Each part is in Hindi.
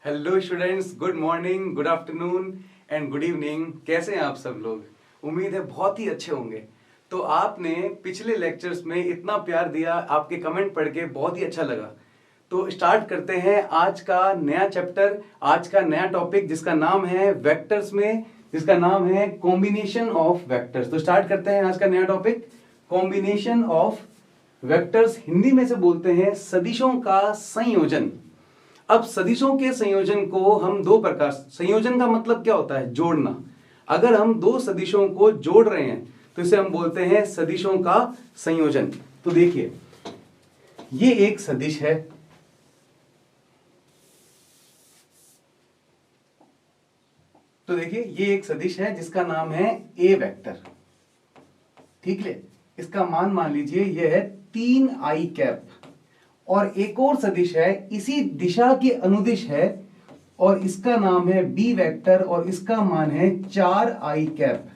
Hello students, good morning, good afternoon and good evening. कैसे हैं आप सब लोग? उम्मीद है बहुत ही अच्छे होंगे। तो आपने पिछले लेक्चर्स में इतना प्यार दिया, आपके कमेंट पढ़ के बहुत ही अच्छा लगा। तो स्टार्ट करते हैं आज का नया चैप्टर, आज का नया टॉपिक जिसका नाम है वेक्टर्स में, जिसका नाम है कॉम्बिनेशन ऑफ वेक्टर्स। तो स्टार्ट करते हैं आज का नया topic, combination of vectors. Hindi में से बोलते हैं सदिशों का संयोजन। अब सदिशों के संयोजन को हम दो प्रकार, संयोजन का मतलब क्या होता है? जोड़ना। अगर हम दो सदिशों को जोड़ रहे हैं तो इसे हम बोलते हैं सदिशों का संयोजन। तो देखिए, ये एक सदिश है, तो देखिए ये एक सदिश है जिसका नाम है ए वेक्टर। ठीक है, इसका मान लीजिए ये है 3i कैप। और एक और सदिश है, इसी दिशा के अनुदिश है और इसका नाम है बी वेक्टर और इसका मान है 4i कैप।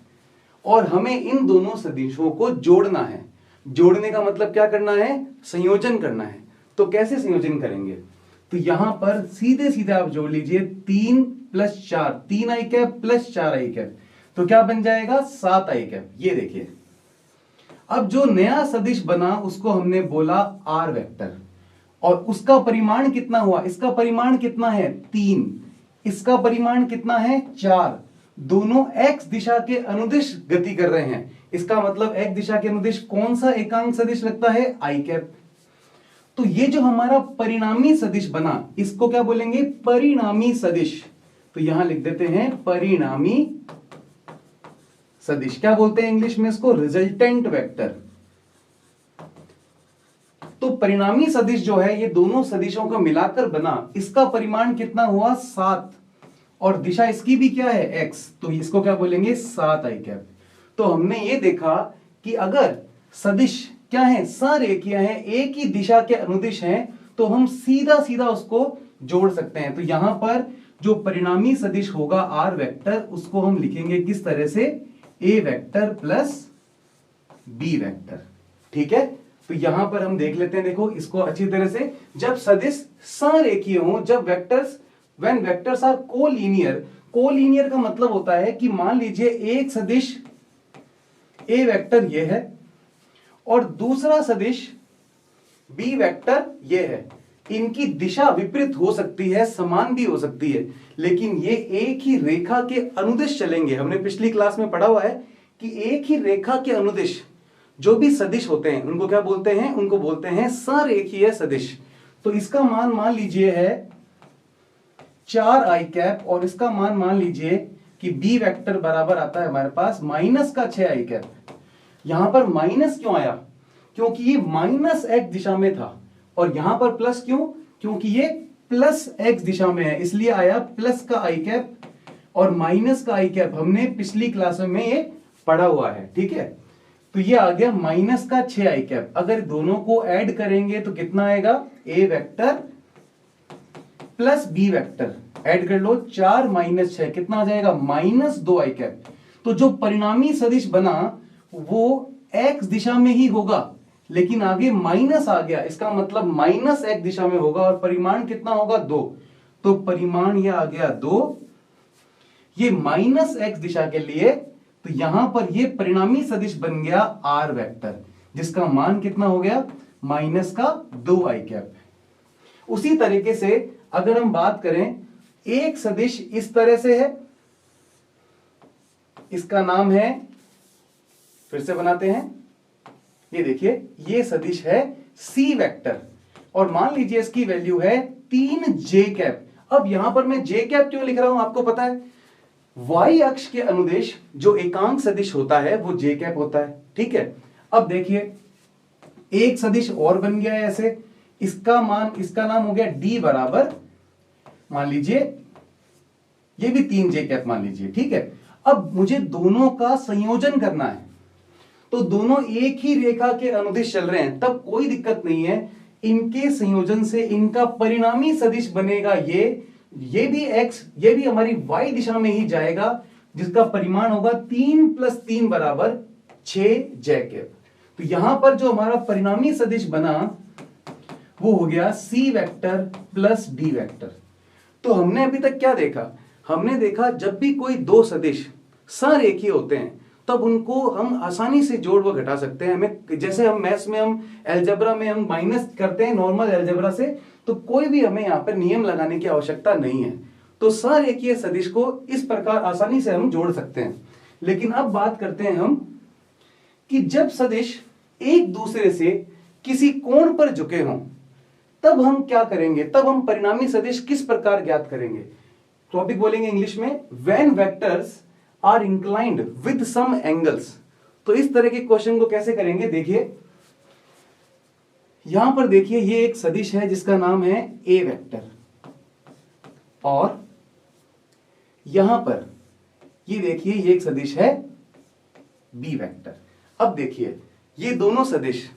और हमें इन दोनों सदिशों को जोड़ना है। जोड़ने का मतलब क्या करना है? संयोजन करना है। तो कैसे संयोजन करेंगे? तो यहां पर सीधे सीधे आप जोड़ लीजिए 3 + 4, 3i कैप + 4i कैप, तो क्या बन जाएगा? 7i cap. ये देखिए, अब जो नया सदिश बना उसको हमने बोला आर वेक्टर। और उसका परिमाण कितना हुआ? इसका परिमाण कितना है? 3। इसका परिमाण कितना है? 4। दोनों x दिशा के अनुदिश गति कर रहे हैं। इसका मतलब x दिशा के अनुदिश कौन सा एकांक सदिश लगता है? i cap. तो ये जो हमारा परिणामी सदिश बना, इसको क्या बोलेंगे? परिणामी सदिश। तो यहां लिख देते हैं परिणामी सदिश। क्या बोलते हैं इंग्लिश में इसको? Resultant vector. तो परिणामी सदिश जो है, ये दोनों सदिशों का मिलाकर बना। इसका परिमाण कितना हुआ? 7। और दिशा इसकी भी क्या है? x। तो इसको क्या बोलेंगे? 7i cap. तो हमने ये देखा कि अगर सदिश क्या है? संरेखीय है, एक ही दिशा के अनुदिश हैं, तो हम सीधा सीधा उसको जोड़ सकते हैं। तो यहां पर जो परिणामी सदिश होगा आर वेक्टर, उसको हम लिखेंगे किस तरह से? ए वेक्टर प्लस बी वेक्टर। ठीक है, तो यहां पर हम देख लेते हैं, देखो इसको अच्छी तरह से। जब सदिश संरेखीय हो, जब vectors, when vectors are collinear. Collinear का मतलब होता है कि मान लीजिए एक सदिश ए वेक्टर ये है और दूसरा सदिश बी वेक्टर ये है। इनकी दिशा विपरीत हो सकती है, समान भी हो सकती है, लेकिन ये एक ही रेखा के अनुदिश चलेंगे। हमने पिछली क्लास में पढ़ा हुआ है कि एक ही रेखा के अनुदिश जो भी सदिश होते हैं उनको क्या बोलते हैं? उनको बोलते हैं संरेखीय सदिश। तो इसका मान लीजिए है 4i कैप और इसका मान लीजिए कि बी वेक्टर बराबर आता है हमारे पास -6i कैप। यहां पर माइनस क्यों आया? क्योंकि ये -x दिशा में था। और यहां पर प्लस क्यों? क्योंकि ये +x दिशा में है, इसलिए आया प्लस का i कैप और माइनस का i कैप। हमने पिछली क्लास में ये पढ़ा हुआ है। ठीक है, तो ये आ गया -6i कैप। अगर दोनों को ऐड करेंगे तो कितना आएगा? A vector plus B vector. Add कर लो, 4 - 6 कितना आ जाएगा? -2i cap. तो जो परिणामी सदिश बना वो x दिशा में ही होगा, लेकिन आगे माइनस आ गया, इसका मतलब -x दिशा में होगा और परिमाण कितना होगा? 2। तो परिमाण ये आ गया 2, ये -x दिशा के लिए। तो यहां पर ये परिणामी सदिश बन गया आर वेक्टर, जिसका मान कितना हो गया? -2i cap. उसी तरीके से अगर हम बात करें, एक सदिश इस तरह से है, इसका नाम है, फिर से बनाते हैं, ये देखिए ये सदिश है सी वेक्टर और मान लीजिए इसकी वैल्यू है 3j कैप। अब यहां पर मैं j कैप क्यों लिख रहा हूं आपको पता है? y अक्ष के अनुदेश जो एकांक सदिश होता है वो j कैप होता है। ठीक है, अब देखिए एक सदिश और बन गया है ऐसे, इसका नाम हो गया d बराबर, मान लीजिए ये भी 3j कैप मान लीजिए। ठीक है, अब मुझे दोनों का संयोजन करना है, तो दोनों एक ही रेखा के अनुदिश चल रहे हैं, तब कोई दिक्कत नहीं है। इनके संयोजन से इनका परिणामी सदिश बनेगा ये भी x, ये भी हमारी y दिशा में ही जाएगा, जिसका परिमाण होगा 3 + 3 बराबर 6j कैप। तो यहां पर जो हमारा परिणामी सदिश बना वो हो गया सी वेक्टर प्लस डी वेक्टर। तो हमने अभी तक क्या देखा, हमने देखा जब भी कोई दो सदिश सरेखीय होते हैं तब उनको हम आसानी से जोड़ व घटा सकते हैं। हमें जैसे हम मैथ्स में हम अलजेब्रा में हम माइनस करते हैं नॉर्मल अलजेब्रा से, तो कोई भी हमें यहाँ पर नियम लगाने की आवश्यकता नहीं है। तो सरेखीय सदिश को इस प्रकार आसानी से हम जोड़ सकते हैं। लेकिन अब बात करते हैं हम कि जब सदिश एक दूसरे से किसी कोण पर झुके हों तब हम क्या करेंगे, तब हम परिणामी सदिश किस प्रकार ज्ञात करेंगे। टॉपिक बोलेंगे इंग्लिश में, when vectors are inclined with some angles. तो इस तरह के क्वेश्चन को कैसे करेंगे, देखिए यहां पर देखिए ये एक सदिश है जिसका नाम है ए वेक्टर, और यहां पर ये देखिए ये एक सदिश है बी वेक्टर। अब देखिए ये दोनों सदिश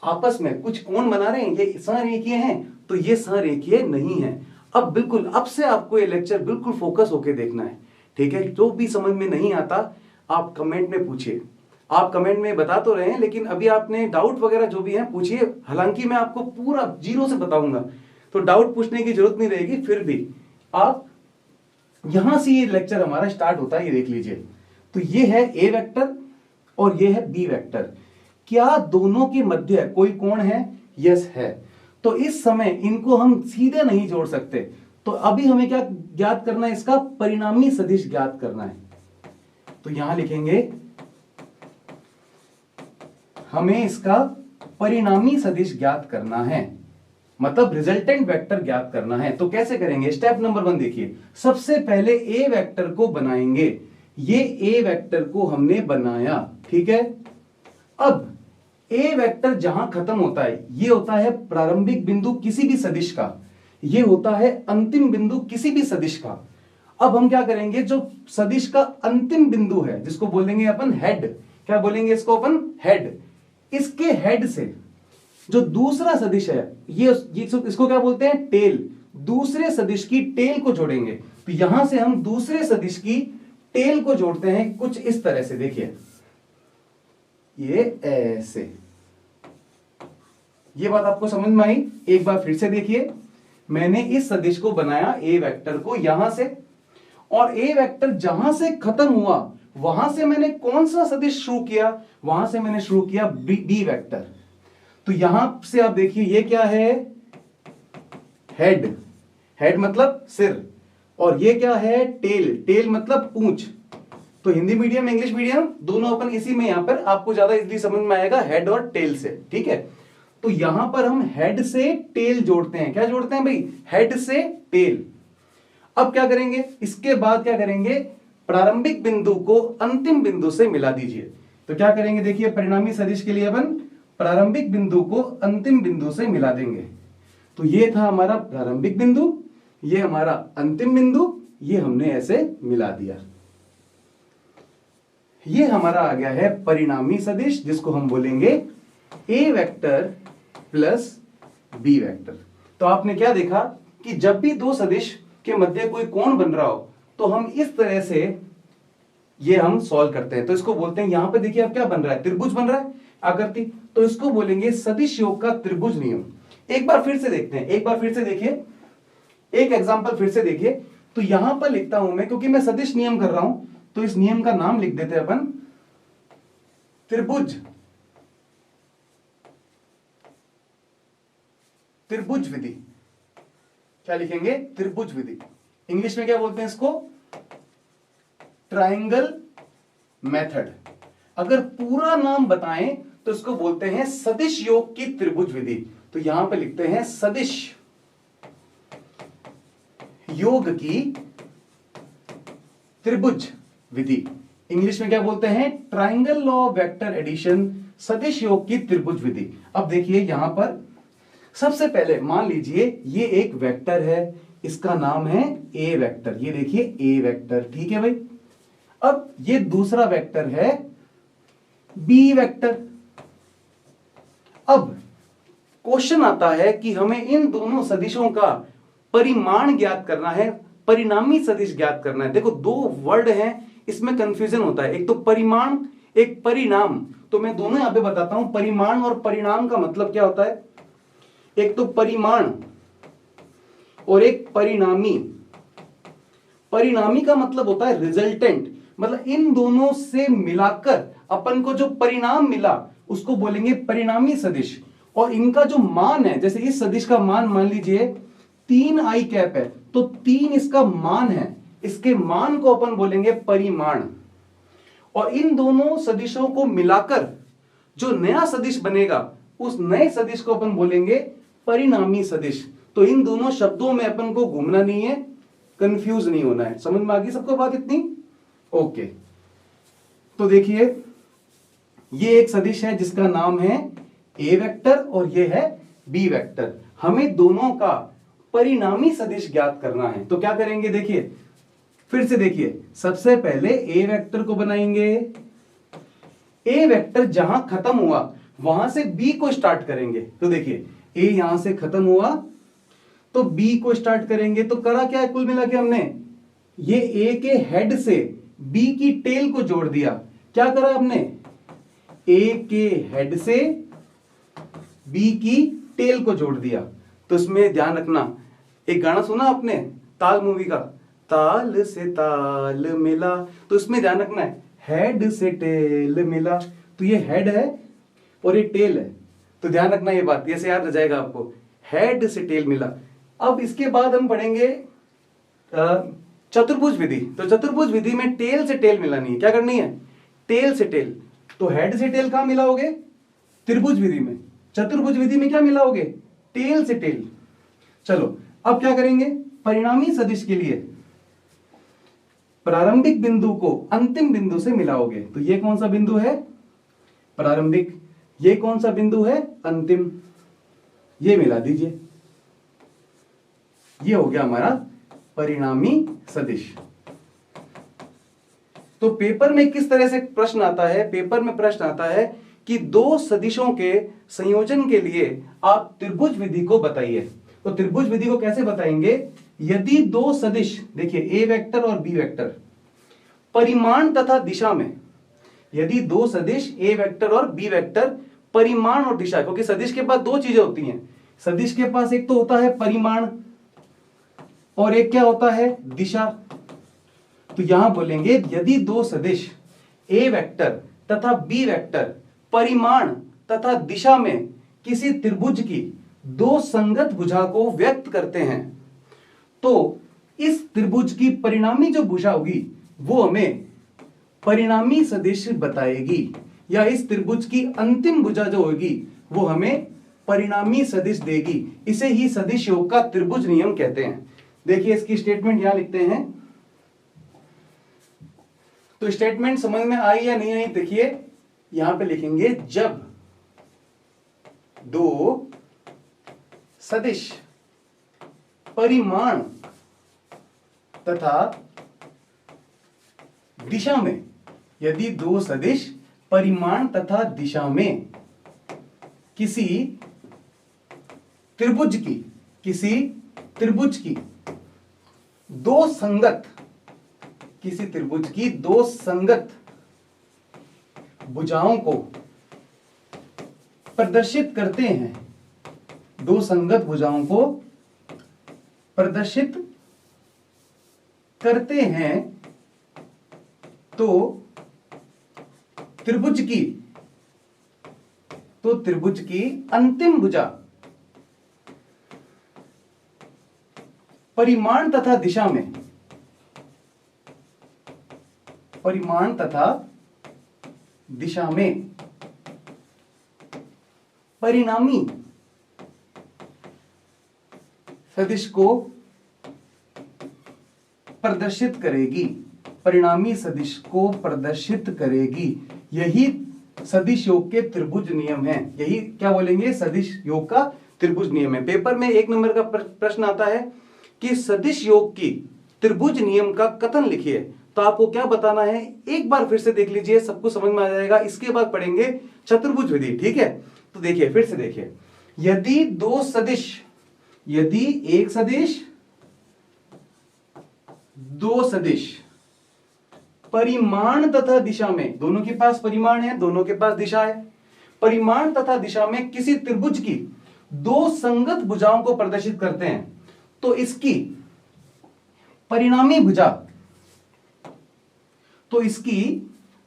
आपस में कुछ कोण बना रहे हैं, ये सरेखीय हैं, तो ये सरेखीय नहीं है। अब बिल्कुल अब से आपको ये लेक्चर बिल्कुल फोकस होके देखना है, ठीक है। जो भी समझ में नहीं आता आप कमेंट में पूछिए, आप कमेंट में बता तो रहे हैं लेकिन अभी आपने डाउट वगैरह जो भी है पूछिए। हालांकि मैं आपको पूरा जीरो से बताऊंगा तो डाउट पूछने की जरूरत नहीं रहेगी, फिर भी आप यहां से ये लेक्चर हमारा स्टार्ट होता है, ये देख लीजिए। तो ये है ए वेक्टर और ये है बी वेक्टर। क्या दोनों के मध्य कोई कोण है? यस है। तो इस समय इनको हम सीधे नहीं जोड़ सकते, तो अभी हमें क्या ज्ञात करना है, इसका परिणामी सदिश ज्ञात करना है। तो यहां लिखेंगे हमें इसका परिणामी सदिश ज्ञात करना है, मतलब रिजल्टेंट वेक्टर ज्ञात करना है। तो कैसे करेंगे, स्टेप नंबर 1 देखिए। सबसे पहले ए वेक्टर को बनाएंगे, ये ए वेक्टर को हमने बनाया, ठीक है। अब ए वेक्टर जहां खत्म होता है, ये होता है प्रारंभिक बिंदु किसी भी सदिश का, ये होता है अंतिम बिंदु किसी भी सदिश का। अब हम क्या करेंगे, जो सदिश का अंतिम बिंदु है जिसको बोलेंगे अपन हेड, क्या बोलेंगे इसको अपन, हेड। इसके हेड से जो दूसरा सदिश है ये इसको क्या बोलते हैं, टेल। दूसरे सदिश की टेल को जोड़ेंगे। तो यहां से हम दूसरे सदिश की टेल को जोड़ते हैं कुछ इस तरह से, देखिए ये ऐसे। ये बात आपको समझ में आई? एक बार फिर से देखिए, मैंने इस सदिश को बनाया ए वेक्टर को यहां से, और ए वेक्टर जहां से खत्म हुआ वहां से मैंने कौन सा सदिश शुरू किया, वहां से मैंने शुरू किया बी वेक्टर। तो यहां से आप देखिए ये क्या है, हेड, हेड मतलब सिर, और ये क्या है, टेल, टेल मतलब पूंछ। तो हिंदी मीडियम इंग्लिश मीडियम दोनों अपन इसी में, यहां पर आपको ज्यादा इजीली समझ में आएगा हेड और टेल से, ठीक है। तो यहां पर हम हेड से टेल जोड़ते हैं, क्या जोड़ते हैं भाई, हेड से टेल। अब क्या करेंगे, इसके बाद क्या करेंगे, प्रारंभिक बिंदु को अंतिम बिंदु से मिला दीजिए। तो क्या करेंगे, देखिए परिणामी सदिश के लिए अपन प्रारंभिक बिंदु को अंतिम बिंदु से मिला देंगे। तो ये था हमारा प्रारंभिक बिंदु, ये हमारा अंतिम बिंदु, ये हमने ऐसे मिला दिया। ये हमारा आ गया है परिणामी सदिश, जिसको हम बोलेंगे ए वेक्टर प्लस बी वेक्टर। तो आपने क्या देखा कि जब भी दो सदिश के मध्य कोई कोण बन रहा हो तो हम इस तरह से ये हम सॉल्व करते हैं। तो इसको बोलते हैं, यहां पे देखिए अब क्या बन रहा है, त्रिभुज बन रहा है आकृति, तो इसको बोलेंगे सदिश योग का त्रिभुज नियम। एक बार फिर से देखते हैं, एक बार फिर से देखिए, एक एग्जांपल फिर से देखिए। तो यहां पर लिखता हूं मैं, क्योंकि मैं सदिश नियम कर रहा हूं तो इस नियम का नाम लिख देते हैं अपन त्रिभुज, त्रिभुज विधि। क्या लिखेंगे, त्रिभुज विधि। इंग्लिश में क्या बोलते हैं इसको, ट्रायंगल मेथड। अगर पूरा नाम बताएं तो इसको बोलते हैं सदिश योग की त्रिभुज विधि। तो यहां पे लिखते हैं सदिश योग की त्रिभुज विधि। इंग्लिश में क्या बोलते हैं, triangle law of vector addition, सदिश योग की त्रिभुज विधि। अब देखिए यहां पर सबसे पहले मान लीजिए ये एक वेक्टर है, इसका नाम है ए वेक्टर। ये देखिए ए वेक्टर, ठीक है भाई। अब ये दूसरा वेक्टर है बी वेक्टर। अब क्वेश्चन आता है कि हमें इन दोनों सदिशों का परिमाण ज्ञात करना है, परिणामी सदिश ज्ञात करना है। देखो दो वर्ड हैं, इसमें कंफ्यूजन होता है, एक तो परिमाण, एक परिणाम। तो मैं दोनों यहां पे बताता हूं, परिमाण और परिणाम का मतलब क्या होता है। एक तो परिमाण और एक परिणामी। परिणामी का मतलब होता है रिजल्टेंट, मतलब इन दोनों से मिलाकर अपन को जो परिणाम मिला उसको बोलेंगे परिणामी सदिश। और इनका जो मान है, जैसे इस सदिश का मान मान लीजिए 3 आई कैप है, तो 3 इसका मान है, इसके मान को अपन बोलेंगे परिमाण। और इन दोनों सदिशों को मिलाकर जो नया सदिश बनेगा उस नए सदिश को अपन बोलेंगे परिणामी सदिश। तो इन दोनों शब्दों में अपन को घूमना नहीं है, कंफ्यूज नहीं होना है। समझ में आ गई सबको बात इतनी? ओके, तो देखिए ये एक सदिश है जिसका नाम है ए वेक्टर और ये है बी वेक्टर। हमें दोनों का परिणामी सदिश ज्ञात करना है। तो क्या करेंगे, देखिए फिर से देखिए, सबसे पहले ए वेक्टर को बनाएंगे। ए वेक्टर जहां खत्म हुआ वहां से बी को स्टार्ट करेंगे। तो देखिए ए यहां से खत्म हुआ तो बी को स्टार्ट करेंगे। तो करा क्या है कुल मिला के हमने, ये ए के हेड से बी की टेल को जोड़ दिया। क्या करा हमने, ए के हेड से बी की टेल को जोड़ दिया। तो इसमें ध्यान रखना, एक गाना सुना आपने ताल मूवी का, ताल से ताल मिला, तो इसमें ध्यान रखना है हेड से टेल मिला। तो ये हेड है और ये टेल है, तो ध्यान रखना ये बात, ऐसे याद रह जाएगा आपको, हेड से टेल मिला। अब इसके बाद हम पढ़ेंगे चतुर्भुज विधि। तो चतुर्भुज विधि में टेल से टेल मिलानी है। क्या करनी है, टेल से टेल। तो हेड से टेल कहां मिलाओगे, त्रिभुज विधि में। चतुर्भुज विधि में क्या मिलाओगे, टेल से टेल। चलो अब क्या करेंगे, परिणामी सदिश के लिए प्रारंभिक बिंदु को अंतिम बिंदु से मिलाओगे। तो ये कौन सा बिंदु है, प्रारंभिक, ये कौन सा बिंदु है, अंतिम, ये मिला दीजिए। ये हो गया हमारा परिणामी सदिश। तो पेपर में किस तरह से प्रश्न आता है, पेपर में प्रश्न आता है कि दो सदिशों के संयोजन के लिए आप त्रिभुज विधि को बताइए। तो त्रिभुज विधि को कैसे बताएंगे, यदि दो सदिश, देखिए ए वेक्टर और बी वेक्टर, परिमाण तथा दिशा में, यदि दो सदिश ए वेक्टर और बी वेक्टर परिमाण और दिशा, क्योंकि सदिश के पास दो चीजें होती हैं, सदिश के पास एक तो होता है परिमाण और एक क्या होता है, दिशा। तो यहां बोलेंगे यदि दो सदिश ए वेक्टर तथा बी वेक्टर परिमाण तथा दिशा में किसी त्रिभुज की दो संगत भुजा को व्यक्त करते हैं, तो इस त्रिभुज की परिणामी जो भुजा होगी वो हमें परिणामी सदिश बताएगी, या इस त्रिभुज की अंतिम भुजा जो होगी वो हमें परिणामी सदिश देगी। इसे ही सदिश योग का त्रिभुज नियम कहते हैं। देखिए इसकी स्टेटमेंट यहां लिखते हैं। तो स्टेटमेंट समझ में आई या नहीं आई, देखिए यहां पे लिखेंगे, जब दो सदिश परिमाण तथा दिशा में, यदि दो सदिश परिमाण तथा दिशा में किसी त्रिभुज की दो संगत, किसी त्रिभुज की दो संगत भुजाओं को प्रदर्शित करते हैं, दो संगत भुजाओं को प्रदर्शित करते हैं, तो त्रिभुज की अंतिम भुजा परिमाण तथा दिशा में, परिमाण तथा दिशा में परिणामी सदिश को प्रदर्शित करेगी, परिणामी सदिश को प्रदर्शित करेगी। यही सदिश योग के त्रिभुज नियम है, यही क्या बोलेंगे, सदिश योग का त्रिभुज नियम है। पेपर में 1 नंबर का प्रश्न आता है कि सदिश योग की त्रिभुज नियम का कथन लिखिए। तो आपको क्या बताना है, एक बार फिर से देख लीजिए, सबको समझ में आ जाएगा। इसके बाद पढ़ेंगे चतुर्भुज विधि, ठीक है। तो देखिए फिर से देखिए, यदि दो सदिश, यदि एक सदिश, दो सदिश परिमाण तथा दिशा में, दोनों के पास परिमाण है, दोनों के पास दिशा है, परिमाण तथा दिशा में किसी त्रिभुज की दो संगत भुजाओं को प्रदर्शित करते हैं, तो इसकी परिणामी भुजा, तो इसकी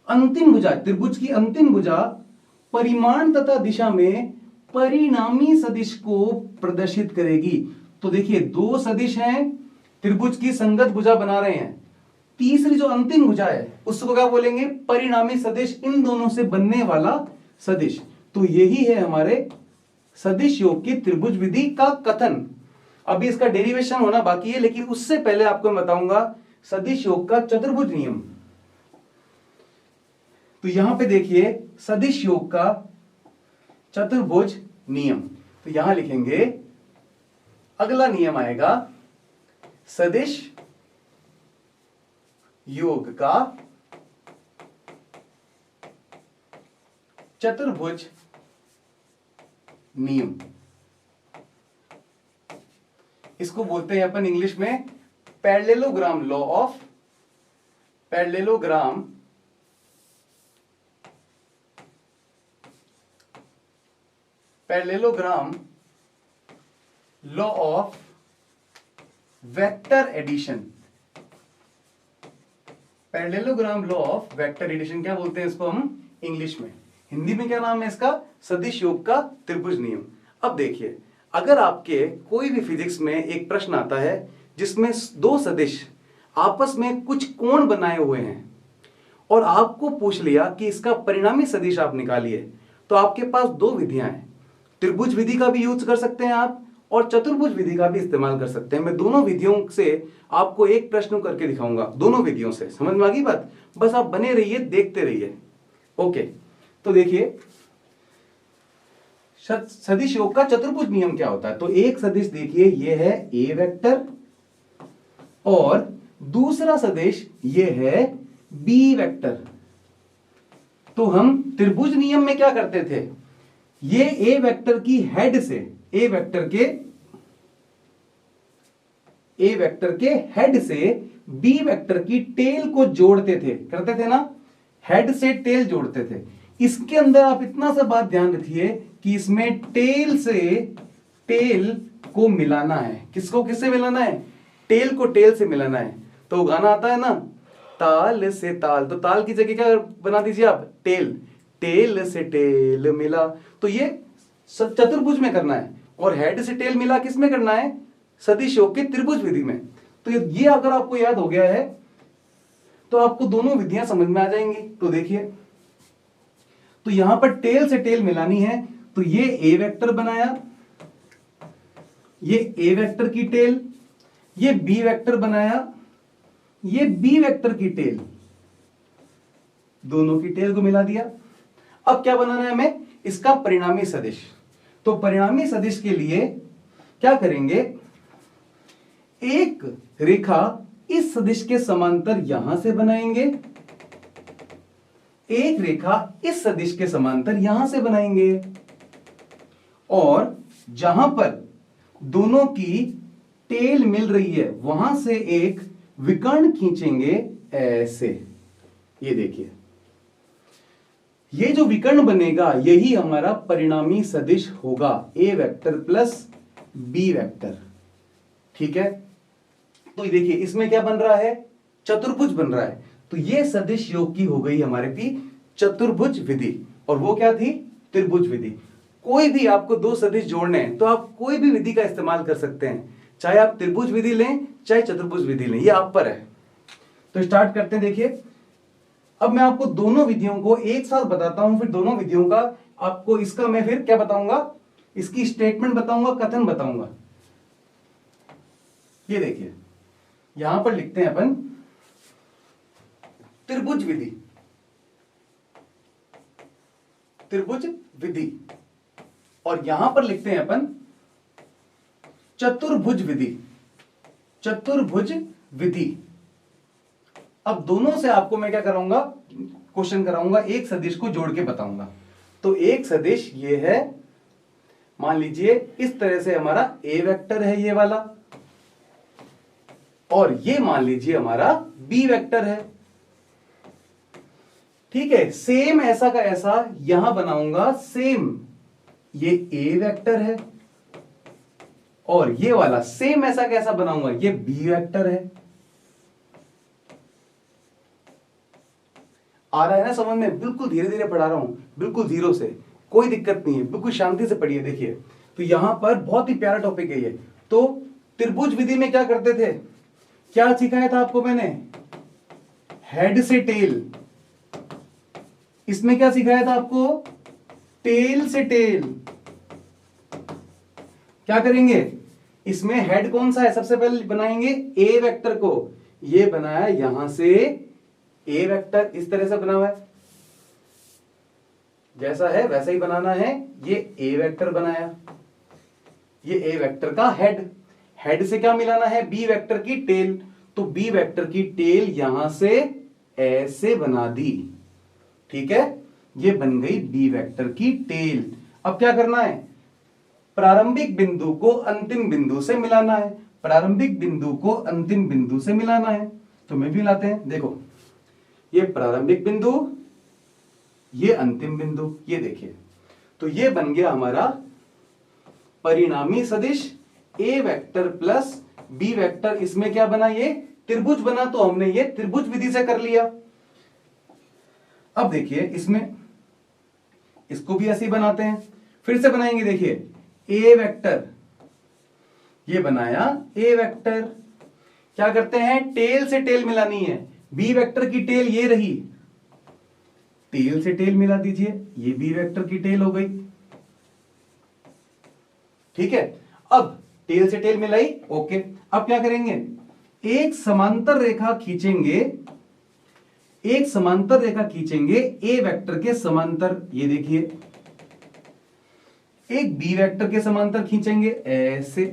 अंतिम भुजा, त्रिभुज की अंतिम भुजा परिमाण तथा दिशा में परिणामी सदिश को प्रदर्शित करेगी। तो देखिए दो सदिश हैं, त्रिभुज की संगत भुजा बना रहे हैं, तीसरी जो अंतिम भुजा है उसको क्या बोलेंगे, परिणामी सदिश, इन दोनों से बनने वाला सदिश। तो यही है हमारे सदिश योग की त्रिभुज विधि का कथन। अभी इसका डेरिवेशन होना बाकी है, लेकिन उससे पहले आपको मैं बताऊंगा सदिश योग का चतुर्भुज नियम। तो यहां पे देखिए सदिश योग का चतुर्भुज नियम, तो यहां लिखेंगे अगला नियम आएगा सदिश योग का चतुर्भुज नियम। इसको बोलते हैं अपन इंग्लिश में parallelogram law of, parallelogram law of vector addition. Parallelogram law of vector addition क्या बोलते हैं इसको हम इंग्लिश में, हिंदी में क्या नाम है इसका, सदिश योग का त्रिभुज नियम। अब देखिए अगर आपके कोई भी फिजिक्स में एक प्रश्न आता है जिसमें दो सदिश आपस में कुछ कोण बनाए हुए हैं और आपको पूछ लिया कि इसका परिणामी सदिश आप निकालिए, तो आपके पास दो विधियां हैं, त्रिभुज विधि का भी यूज कर सकते हैं आप और चतुर्भुज विधि का भी इस्तेमाल कर सकते हैं। मैं दोनों विधियों से आपको एक प्रश्न करके दिखाऊंगा, दोनों विधियों से, समझ में आ गई बात, बस आप बने रहिए, देखते रहिए। ओके, तो देखिए सदिश योग का चतुर्भुज नियम क्या होता है। तो एक सदिश देखिए ये है ए वेक्टर और दूसरा सदिश ये है बी वेक्टर। तो हम त्रिभुज नियम में क्या करते थे, ये ए वेक्टर की हेड से, ए वेक्टर के हेड से बी वेक्टर की टेल को जोड़ते थे, करते थे ना, हेड से टेल जोड़ते थे। इसके अंदर आप इतना सा बात ध्यान रखिए कि इसमें टेल से टेल को मिलाना है। किसको किससे मिलाना है, टेल को टेल से मिलाना है। तो गाना आता है ना, ताल से ताल, तो ताल की जगह क्या बना दीजिए आप, टेल, टेल से टेल मिला। तो ये चतुर्भुज में करना है और हेड से टेल मिला किस में करना है, सदिश योग के त्रिभुज विधि में। तो ये अगर आपको याद हो गया है तो आपको दोनों विधियां समझ में आ जाएंगी। तो देखिए, तो यहां पर टेल से टेल मिलानी है, तो ये ए वेक्टर बनाया, ये ए वेक्टर की टेल, ये बी वेक्टर बनाया, ये बी वेक्टर की टेल, दोनों की टेल को मिला दिया। अब क्या बनाना है हमें, इसका परिणामी सदिश। तो परिणामी सदिश के लिए क्या करेंगे, एक रेखा इस सदिश के समांतर यहां से बनाएंगे, एक रेखा इस सदिश के समांतर यहां से बनाएंगे और जहां पर दोनों की टेल मिल रही है वहां से एक विकर्ण खींचेंगे ऐसे। ये देखिए, ये जो विकर्ण बनेगा यही हमारा परिणामी सदिश होगा, ए वेक्टर प्लस बी वेक्टर। ठीक है, तो देखिए इसमें क्या बन रहा है, चतुर्भुज बन रहा है। तो ये सदिश योग की हो गई हमारे की चतुर्भुज विधि, और वो क्या थी, त्रिभुज विधि। कोई भी आपको दो सदिश जोड़ने हैं तो आप कोई भी विधि का इस्तेमाल कर सकते हैं, चाहे आप त्रिभुज विधि लें चाहे चतुर्भुज विधि लें, ये आप पर है। तो स्टार्ट करते हैं। देखिए अब मैं आपको दोनों विधियों को एक साथ बताता हूं, फिर दोनों विधियों का आपको इसका मैं फिर क्या बताऊंगा, इसकी स्टेटमेंट बताऊंगा, कथन बताऊंगा। ये देखिए यहां पर लिखते हैं अपन त्रिभुज विधि, त्रिभुज विधि, और यहां पर लिखते हैं अपन चतुर्भुज विधि, चतुर्भुज विधि। अब दोनों से आपको मैं क्या कराऊंगा, क्वेश्चन कराऊंगा, एक सदिश को जोड़ के बताऊंगा। तो एक सदिश ये है, मान लीजिए इस तरह से हमारा ए वेक्टर है ये वाला, और ये मान लीजिए हमारा बी वेक्टर है। ठीक है, सेम ऐसा का ऐसा यहां बनाऊंगा, सेम ये ए वेक्टर है और ये वाला सेम ऐसा कैसा बनाऊंगा, ये बी वेक्टर है। आ रहा है ना समझ में? बिल्कुल धीरे धीरे पढ़ा रहा हूं, बिल्कुल जीरो से, कोई दिक्कत नहीं है, बिल्कुल शांति से पढ़िए। देखिए तो यहां पर बहुत ही प्यारा टॉपिक है ये। तो त्रिभुज विधि में क्या करते थे, क्या सिखाया था आपको मैंने, हेड से टेल। इसमें क्या सिखाया था आपको, टेल से टेल। क्या करेंगे, इसमें हेड कौन सा है, सबसे पहले बनाएंगे ए वेक्टर को। ये बनाया यहां से ए वेक्टर, इस तरह से बना हुआ है, जैसा है वैसा ही बनाना है। ये ए वेक्टर बनाया, ये ए वेक्टर का हेड, हेड से क्या मिलाना है, बी वेक्टर की टेल। तो बी वेक्टर की टेल यहां से ऐसे बना दी, ठीक है, ये बन गई बी वेक्टर की टेल। अब क्या करना है, प्रारंभिक बिंदु को अंतिम बिंदु से मिलाना है, प्रारंभिक बिंदु को अंतिम बिंदु से मिलाना है। तो मैं भी मिलाते हैं, देखो ये प्रारंभिक बिंदु, ये अंतिम बिंदु, ये देखिए। तो ये बन गया हमारा परिणामी सदिश ए वेक्टर प्लस बी वेक्टर। इसमें क्या बना, ये त्रिभुज बना। तो हमने ये त्रिभुज विधि से कर लिया। अब देखिए इसमें इसको भी ऐसे ही बनाते हैं, फिर से बनाएंगे। देखिए ए वेक्टर, ये बनाया ए वेक्टर, क्या करते हैं, टेल से टेल मिलानी है। बी वेक्टर की टेल ये रही, टेल से टेल मिला दीजिए, ये बी वेक्टर की टेल हो गई, ठीक है। अब टेल से टेल मिलाई, ओके। अब क्या करेंगे, एक समांतर रेखा खींचेंगे, एक समांतर रेखा खींचेंगे ए वेक्टर के समांतर, ये देखिए, एक बी वेक्टर के समांतर खींचेंगे ऐसे,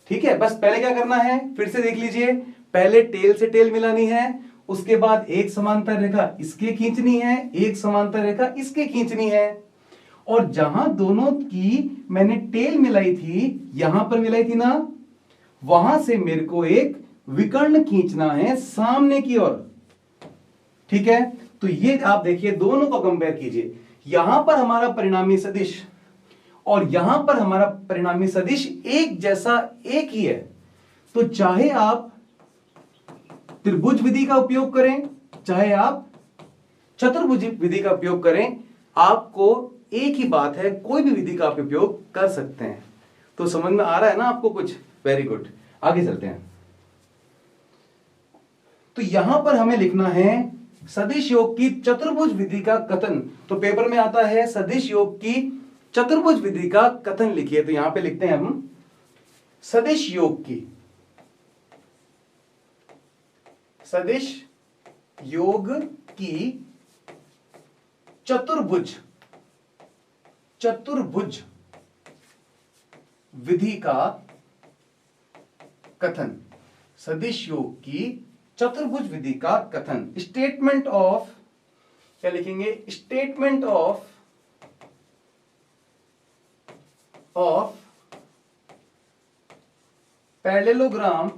ठीक है। बस पहले क्या करना है, फिर से देख लीजिए, पहले टेल से टेल मिलानी है, उसके बाद एक समांतर रेखा इसके खींचनी है, एक समांतर रेखा इसके खींचनी है। और जहां दोनों की मैंने टेल मिलाई थी, यहां पर मिलाई थी ना, वहां से मेरे को एक विकर्ण खींचना है सामने की ओर, ठीक है। तो ये आप देखिए, दोनों को कंपेयर कीजिए, यहां पर हमारा परिणामी सदिश और यहां पर हमारा परिणामी सदिश एक जैसा, एक ही है। तो चाहे आप त्रिभुज विधि का उपयोग करें, चाहे आप चतुर्भुज विधि का उपयोग करें, आपको एक ही बात है, कोई भी विधि का आप उपयोग कर सकते हैं। तो समझ में आ रहा है ना आपको कुछ, वेरी गुड। आगे चलते हैं। तो यहां पर हमें लिखना है सदिश योग की चतुर्भुज विधि का कथन। तो पेपर में आता है सदिश योग की चतुर्भुज विधि का कथन लिखिए। तो यहां पे लिखते हैं हम सदिश योग की, सदिश योग की चतुर्भुज, चतुर्भुज विधि का कथन, सदिश योग की चतुर्भुज विधि का कथन। स्टेटमेंट ऑफ, क्या लिखेंगे, statement of parallelogram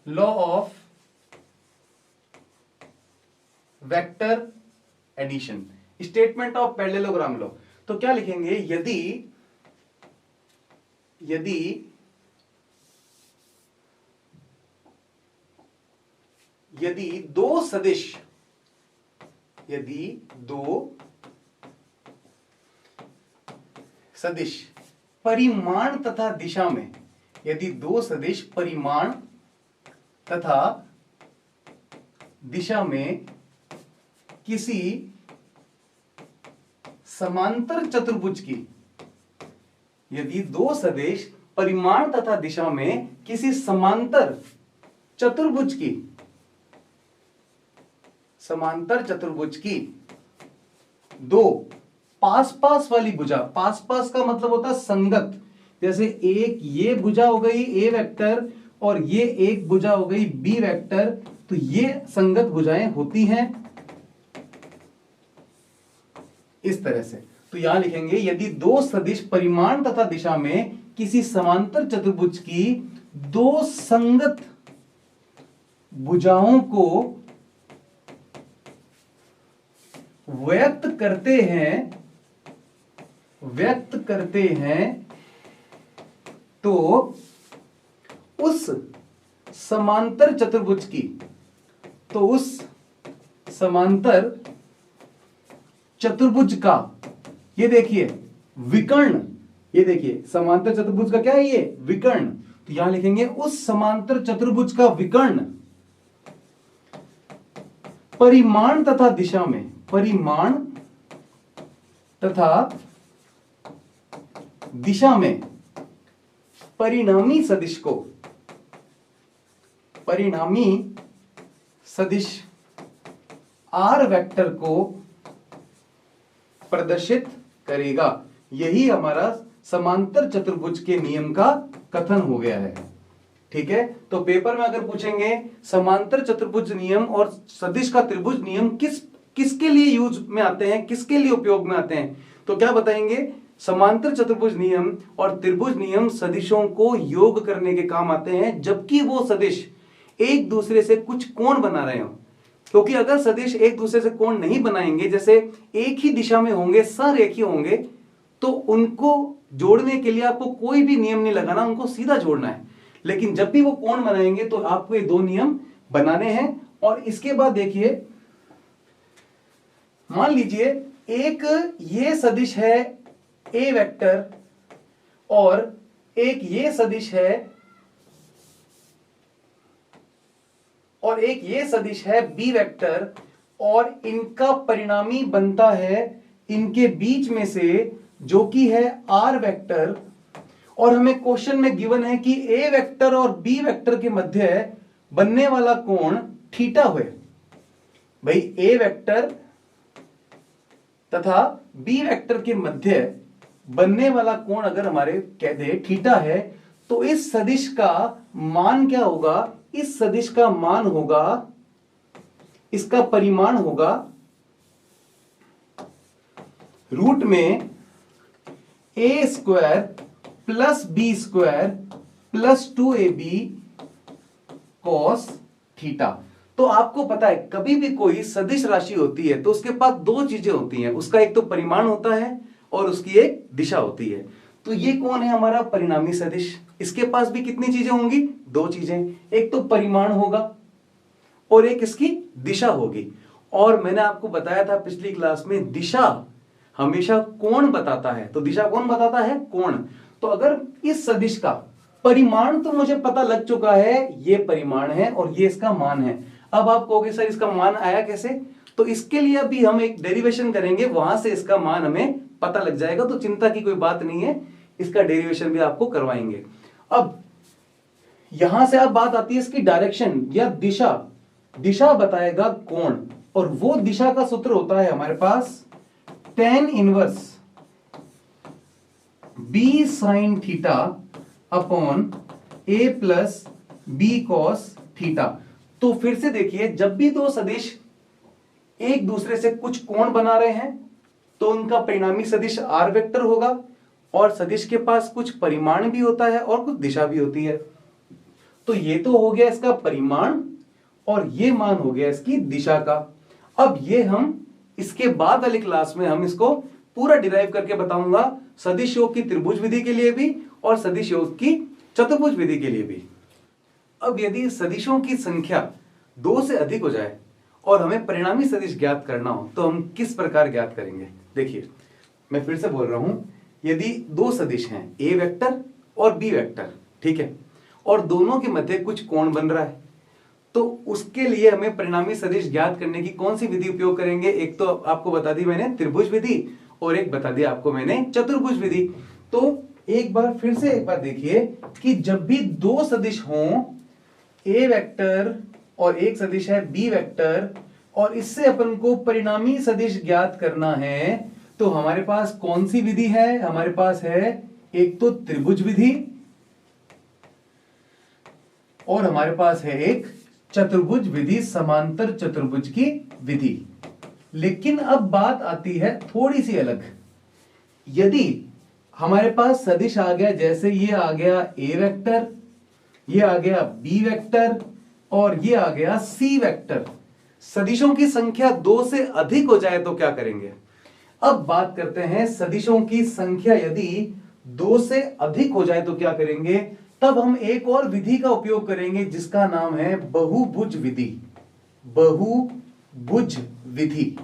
law of vector addition, statement of parallelogram law. तो क्या लिखेंगे, यदि दो सदिश, यदि दो सदिश परिमाण तथा दिशा में, यदि दो सदिश परिमाण तथा दिशा में किसी समांतर चतुर्भुज की, यदि दो सदिश परिमाण तथा दिशा में किसी समांतर चतुर्भुज की, समांतर चतुर्भुज की दो पास पास वाली भुजा, पास पास का मतलब होता है संगत, जैसे एक ये भुजा हो गई ए वेक्टर और ये एक भुजा हो गई बी वेक्टर, तो ये संगत भुजाएं होती हैं इस तरह से। तो यहां लिखेंगे यदि दो सदिश परिमाण तथा दिशा में किसी समांतर चतुर्भुज की दो संगत भुजाओं को व्यक्त करते हैं तो उस समांतर चतुर्भुज की, तो उस समांतर चतुर्भुज का, ये देखिए विकर्ण, ये देखिए समांतर चतुर्भुज का क्या है, ये विकर्ण। तो यहां लिखेंगे उस समांतर चतुर्भुज का विकर्ण परिमाण तथा दिशा में, परिमाण तथा दिशा में परिणामी सदिश को, परिणामी सदिश आर वेक्टर को प्रदर्शित करेगा। यही हमारा समांतर चतुर्भुज के नियम का कथन हो गया है। ठीक है, तो पेपर में अगर पूछेंगे समांतर चतुर्भुज नियम और सदिश का त्रिभुज नियम किसके लिए यूज में आते हैं, किसके लिए उपयोग में आते हैं, तो क्या बताएंगे, समांतर चतुर्भुज नियम और त्रिभुज नियम सदिशों को योग करने के काम आते हैं, जबकि वो सदिश एक दूसरे से कुछ कोण बना रहे हो। क्योंकि अगर सदिश एक दूसरे से कोण नहीं बनाएंगे, जैसे एक ही दिशा में होंगे, सरेखीय होंगे, तो उनको जोड़ने के लिए आपको कोई भी नियम नहीं लगाना, उनको सीधा जोड़ना है। लेकिन जब भी वो कोण बनाएंगे तो आपको ये दो नियम बनाने हैं। और इसके बाद देखिए, मान लीजिए एक ये सदिश है ए वेक्टर और एक ये सदिश है, और एक ये सदिश है बी वेक्टर, और इनका परिणामी बनता है इनके बीच में से जो कि है आर वेक्टर। और हमें क्वेश्चन में गिवन है कि ए वेक्टर और बी वेक्टर के मध्य बनने वाला कोण थीटा हुए। भाई ए वेक्टर तथा बी वेक्टर के मध्य बनने वाला कोण अगर हमारे कह दे थीटा है, तो इस सदिश का मान क्या होगा, इस सदिश का मान होगा, इसका परिमाण होगा रूट में A square plus B square plus 2ab cos theta. तो आपको पता है कभी भी कोई सदिश राशि होती है तो उसके पास दो चीजें होती हैं, उसका एक तो परिमाण होता है और उसकी एक दिशा होती है। तो ये कौन है, हमारा परिणामी सदिश। इसके पास भी कितनी चीजें होंगी, दो चीजें, एक तो परिमाण होगा और एक इसकी दिशा होगी। और मैंने आपको बताया था पिछली क्लास में, दिशा हमेशा कोण बताता है। तो दिशा कौन बताता है, कोण। तो अगर इस सदिश का परिमाण तो मुझे पता लग चुका है, ये परिमाण है और ये इसका मान है। अब आप कहोगे सर इसका मान आया कैसे, तो इसके लिए अभी हम एक डेरिवेशन करेंगे, वहां से इसका मान हमें पता लग जाएगा। तो चिंता की कोई बात नहीं है, इसका डेरिवेशन भी आपको करवाएंगे। अब यहां से अब बात आती है इसकी डायरेक्शन या दिशा। दिशा बताएगा कोण, और वो दिशा का सूत्र होता है हमारे पास tan inverse b sine theta upon a plus b cos theta. तो फिर से देखिए, जब भी दो सदिश एक दूसरे से कुछ कोण बना रहे हैं तो उनका परिणामी सदिश आर वेक्टर होगा, और सदिश के पास कुछ परिमाण भी होता है और कुछ दिशा भी होती है। तो ये तो हो गया इसका परिमाण और ये मान हो गया इसकी दिशा का। अब ये हम इसके बाद वाली क्लास में हम इसको पूरा डिराइव करके बताऊंगा, सदिश योग की त्रिभुज विधि के लिए भी और सदिश योग की चतुर्भुज विधि के लिए भी। अब यदि सदिशों की संख्या 2 से अधिक हो जाए और हमें परिणामी सदिश ज्ञात करना हो तो हम किस प्रकार ज्ञात करेंगे। देखिए मैं फिर से बोल रहा हूं, यदि दो सदिश हैं ए वेक्टर और बी वेक्टर, ठीक है, और दोनों के मध्य कुछ कोण बन रहा है, तो उसके लिए हमें परिणामी सदिश ज्ञात करने की कौन सी विधि उपयोग करेंगे। एक तो आपको बता दी मैंने त्रिभुज विधि और एक बता दिया आपको मैंने चतुर्भुज विधि। तो एक बार फिर से एक बार देखिए कि जब भी दो सदिश हों, ए वेक्टर और एक सदिश है बी वेक्टर, और इससे अपन को परिणामी सदिश ज्ञात करना है, तो हमारे पास कौन सी विधि है, हमारे पास है एक तो त्रिभुज विधि और हमारे पास है एक चतुर्भुज विधि, समांतर चतुर्भुज की विधि। लेकिन अब बात आती है थोड़ी सी अलग। यदि हमारे पास सदिश आ गया, जैसे ये आ गया ए वेक्टर, ये आ गया बी वेक्टर और ये आ गया सी वेक्टर, सदिशों की संख्या 2 से अधिक हो जाए तो क्या करेंगे। अब बात करते हैं सदिशों की संख्या यदि 2 से अधिक हो जाए तो क्या करेंगे, तब हम एक और विधि का उपयोग करेंगे जिसका नाम है बहुभुज विधि। बहुभुज विधि।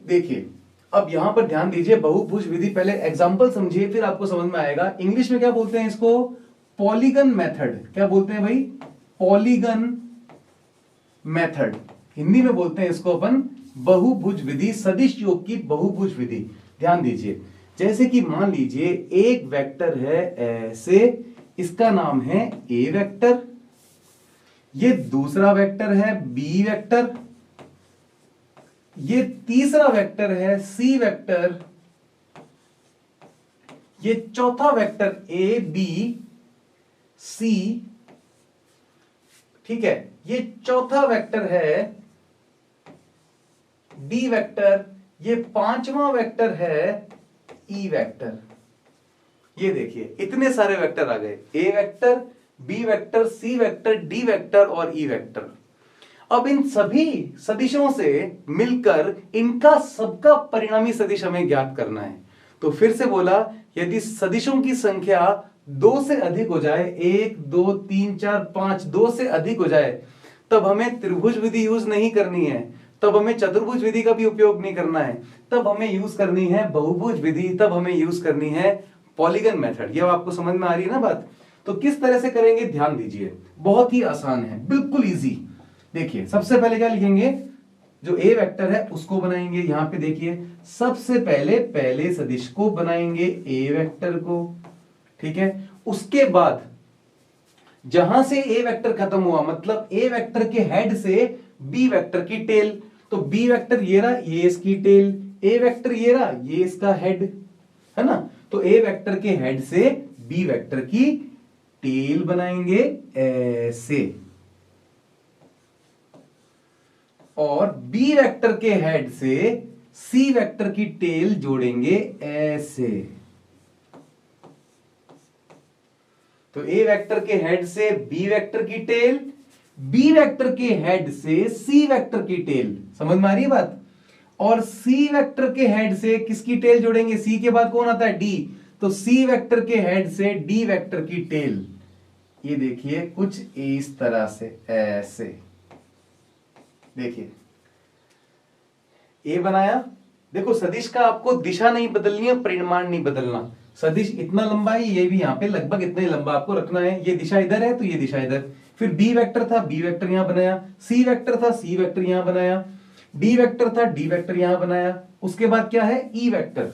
देखिए अब यहां पर ध्यान दीजिए, बहुभुज विधि, पहले एग्जांपल समझिए फिर आपको समझ में आएगा। इंग्लिश में क्या बोलते हैं इसको, पॉलीगन मेथड। क्या बोलते हैं भाई, पॉलीगन मेथड। हिंदी में बोलते हैं इसको अपन बहुभुज विधि, सदिश योग की बहुभुज विधि। ध्यान दीजिए, जैसे कि मान लीजिए एक वेक्टर है ऐसे, इसका नाम है ए वेक्टर, ये दूसरा वेक्टर है बी वेक्टर, ये तीसरा वेक्टर है सी वेक्टर, ये चौथा वेक्टर ए बी सी, ठीक है, ये चौथा वेक्टर है डी वेक्टर, ये पांचवा वेक्टर है ई वेक्टर। ये देखिए इतने सारे वेक्टर आ गए, ए vector, B vector, C vector, D vector और ई वेक्टर। अब इन सभी सदिशों से मिलकर इनका सबका परिणामी सदिश हमें ज्ञात करना है। तो फिर से बोला, यदि सदिशों की संख्या 2 से अधिक हो जाए, 1 2 3 4 5, 2 से अधिक हो जाए, तब हमें त्रिभुज विधि यूज नहीं करनी है, तब हमें चतुर्भुज विधि का भी उपयोग नहीं करना है, तब हमें यूज करनी है बहुभुज विधि, तब हमें यूज करनी है पॉलीगन मेथड। ये आपको समझ में आ रही है ना बात। तो किस तरह से करेंगे ध्यान दीजिए, बहुत ही आसान है, बिल्कुल इजी। देखिए सबसे पहले क्या लिखेंगे, जो ए वेक्टर है उसको बनाएंगे। यहां पे देखिए सबसे पहले पहले सदिश को बनाएंगे, ए वेक्टर को, ठीक है। उसके बाद जहां से ए वेक्टर खत्म हुआ, मतलब ए वेक्टर के हेड से बी वेक्टर की टेल, तो बी वेक्टर ये रहा, ये इसकी टेल, ए वेक्टर ये रहा, ये इसका हेड, है ना। तो ए वेक्टर के हेड से बी वेक्टर की टेल बनाएंगे ऐसे, और बी वेक्टर के हेड से सी वेक्टर की टेल जोड़ेंगे ऐसे। तो ए वेक्टर के हेड से बी वेक्टर की टेल, बी वेक्टर के हेड से सी वेक्टर की टेल, समझ में आ रही है बात। और सी वेक्टर के हेड से किसकी टेल जोड़ेंगे, सी के बाद कौन आता है, डी, तो सी वेक्टर के हेड से डी वेक्टर की टेल। ये देखिए कुछ इस तरह से ऐसे, देखिए ए बनाया। देखो सदिश का आपको दिशा नहीं बदलनी है, परिमाण नहीं बदलना। सदिश इतना लंबा है, ये भी यहां पे लगभग इतना ही लंबा आपको रखना है। ये दिशा इधर है तो ये दिशा इधर। फिर बी वेक्टर था, बी वेक्टर यहां बनाया, सी वेक्टर था, सी वेक्टर यहां बनाया, डी वेक्टर था, डी वेक्टर यहां बनाया। उसके बाद क्या है, ई वेक्टर।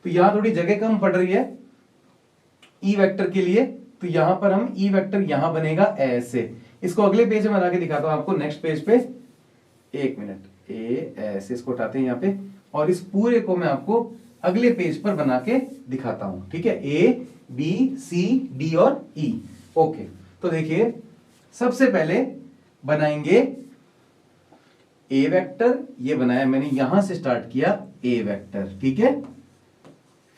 तो यहां थोड़ी जगह कम पड़ रही है ई वेक्टर के लिए, तो यहां पर हम ई वेक्टर यहां बनेगा ऐसे। इसको अगले पेज में बना के दिखाता हूं आपको, नेक्स्ट पेज पे। एक मिनट, ए ऐसे इसको उठाते हैं यहां पे, और इस पूरे को मैं आपको अगले पेज पर बना के दिखाता हूं, ठीक है। ए बी सी डी और ई, ओके। तो देखिए सबसे पहले बनाएंगे ए वेक्टर, ये बनाया मैंने, यहां से स्टार्ट किया ए वेक्टर, ठीक है।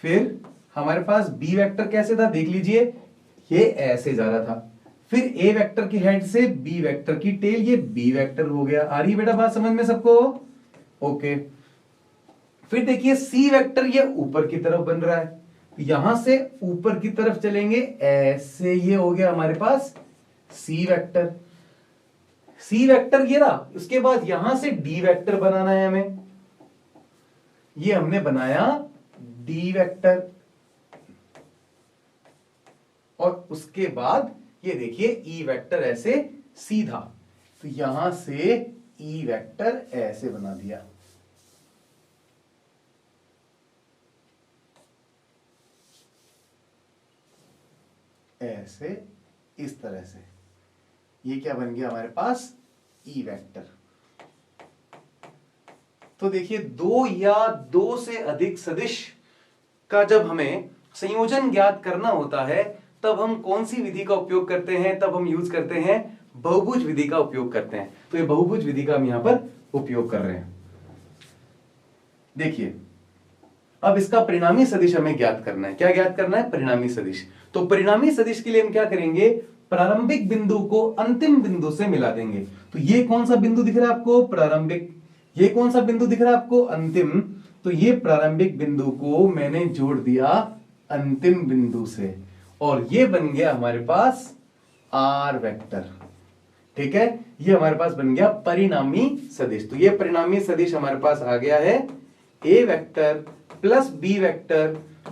फिर हमारे पास बी वेक्टर कैसे था, देख लीजिए, ये ऐसे जा रहा था। फिर ए वेक्टर के हेड से बी वेक्टर की टेल, ये बी वेक्टर हो गया। आ रही बेटा बात समझ में सबको, ओके। फिर देखिए सी वेक्टर ये ऊपर की तरफ बन रहा है, यहां से ऊपर की तरफ चलेंगे ऐसे, ये हो गया हमारे पास सी वेक्टर। सी वेक्टर ये रहा, उसके बाद यहां से डी वेक्टर बनाना है हमें, ये हमने बनाया डी वेक्टर। और उसके बाद ये देखिए ई वेक्टर ऐसे सीधा, तो यहां से ई वेक्टर ऐसे बना दिया, ऐसे, इस तरह से। ये क्या बन गया हमारे पास, ई वेक्टर। तो देखिए दो या दो से अधिक सदिश का जब हमें संयोजन ज्ञात करना होता है, तब हम कौन सी विधि का उपयोग करते हैं, तब हम यूज करते हैं बहुभुज विधि का उपयोग करते हैं। तो ये बहुभुज विधि का हम यहां पर उपयोग कर रहे हैं। देखिए अब इसका परिणामी सदिश हमें ज्ञात करना है। क्या ज्ञात करना है, परिणामी सदिश। तो परिणामी सदिश के लिए हम क्या करेंगे, प्रारंभिक बिंदु को अंतिम बिंदु से मिला देंगे। तो ये कौन सा बिंदु दिख रहा है आपको, प्रारंभिक। ये कौन सा बिंदु दिख रहा है आपको, अंतिम। तो ये प्रारंभिक बिंदु को मैंने जोड़ दिया अंतिम बिंदु से और ये बन गया हमारे पास आर वेक्टर। ठीक है, ये हमारे पास बन गया परिणामी सदिश। तो ये परिणामी सदिश हमारे पास आ गया है A vector plus B vector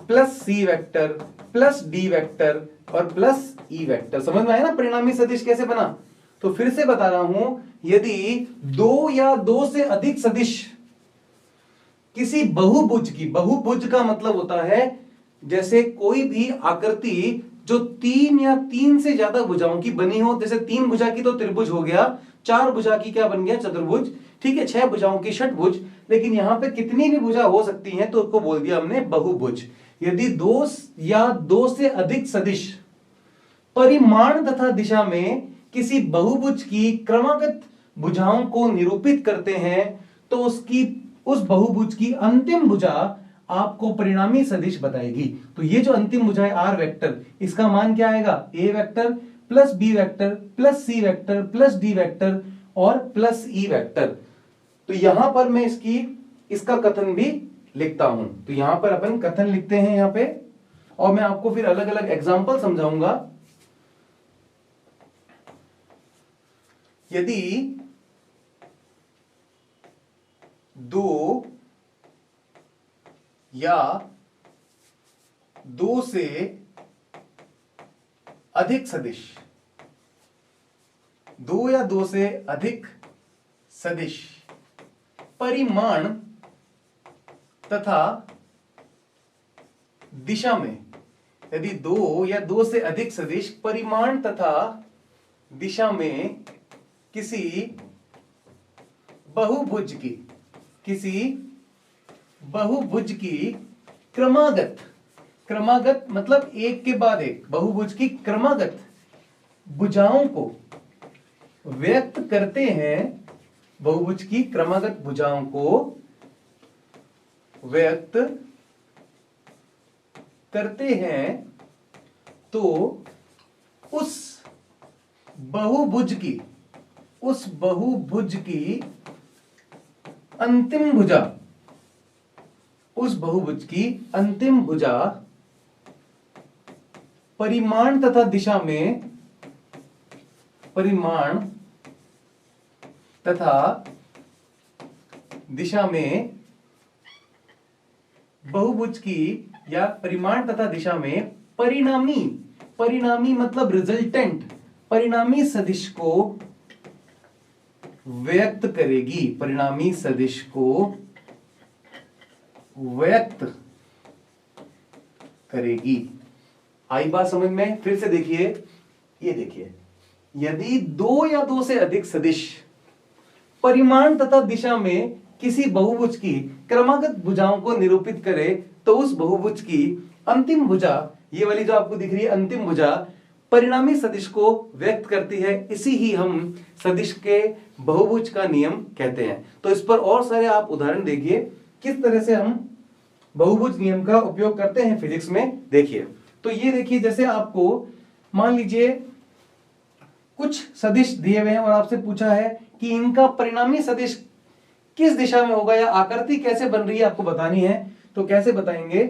plus C vector plus D vector और प्लस ई वेक्टर। समझ में आया ना परिणामी सदिश कैसे बना? तो फिर से बता रहा हूं, यदि दो या दो से अधिक सदिश किसी बहुभुज की, बहुभुज का मतलब होता है जैसे कोई भी आकृति जो तीन या तीन से ज्यादा भुजाओं की बनी हो, जैसे तीन भुजा की तो त्रिभुज हो गया, चार भुजा की क्या बन गया? चतुर्भुज। ठीक है, छह भुजाओं की षटभुज। लेकिन यहां पे कितनी भी भुजा हो सकती हैं तो उसको बोल दिया हमने बहुभुज। यदि दो या दो से अधिक सदिश परिमाण तथा दिशा में किसी बहुभुज की क्रमागत भुजाओं को निरूपित करते हैं तो उस बहुभुज की अंतिम भुजा आपको परिणामी सदिश बताएगी। तो ये जो अंतिम भुजा है आर वेक्टर, इसका मान क्या आएगा? A vector plus B vector plus C vector plus D vector और प्लस ई वेक्टर। तो यहां पर मैं इसका कथन भी लिखता हूं। तो यहां पर अपन कथन लिखते हैं यहां पे, और मैं आपको फिर अलग अलग एग्जाम्पल समझाऊंगा। यदि दो या दो से अधिक सदिश, दो या दो से अधिक सदिश परिमाण तथा दिशा में, यदि दो या दो से अधिक सदिश परिमाण तथा दिशा में किसी बहुभुज की क्रमागत, क्रमागत मतलब एक के बाद एक, बहुभुज की क्रमागत भुजाओं को व्यक्त करते हैं, बहुभुज की क्रमागत भुजाओं को व्यक्त करते हैं तो उस बहुभुज की अंतिम भुजा, उस बहुभुज की अंतिम भुजा परिमाण तथा दिशा में, परिमाण तथा दिशा में बहुभुज की या परिमाण तथा दिशा में परिणामी, परिणामी मतलब रिजल्टेंट, परिणामी सदिश को व्यक्त करेगी, परिणामी सदिश को व्यक्त करेगी। आई बात समझ में? फिर से देखिए, ये देखिए, यदि दो या दो से अधिक सदिश परिमाण तथा दिशा में किसी बहुभुज की क्रमागत भुजाओं को निरूपित करे तो उस बहुभुज की अंतिम भुजा, ये वाली जो आपको दिख रही है अंतिम भुजा, परिणामी सदिश को व्यक्त करती है। इसी ही हम सदिश के बहुभुज का नियम कहते हैं। तो इस पर और सारे आप उदाहरण देखिए किस तरह से हम बहुभुज नियम का उपयोग करते हैं फिजिक्स में। देखिए, तो ये देखिए, जैसे आपको मान लीजिए कुछ सदिश दिए हुए हैं और आपसे पूछा है कि इनका परिणामी सदिश किस दिशा में होगा या आकृति कैसे बन रही है आपको बतानी है। तो कैसे बताएंगे?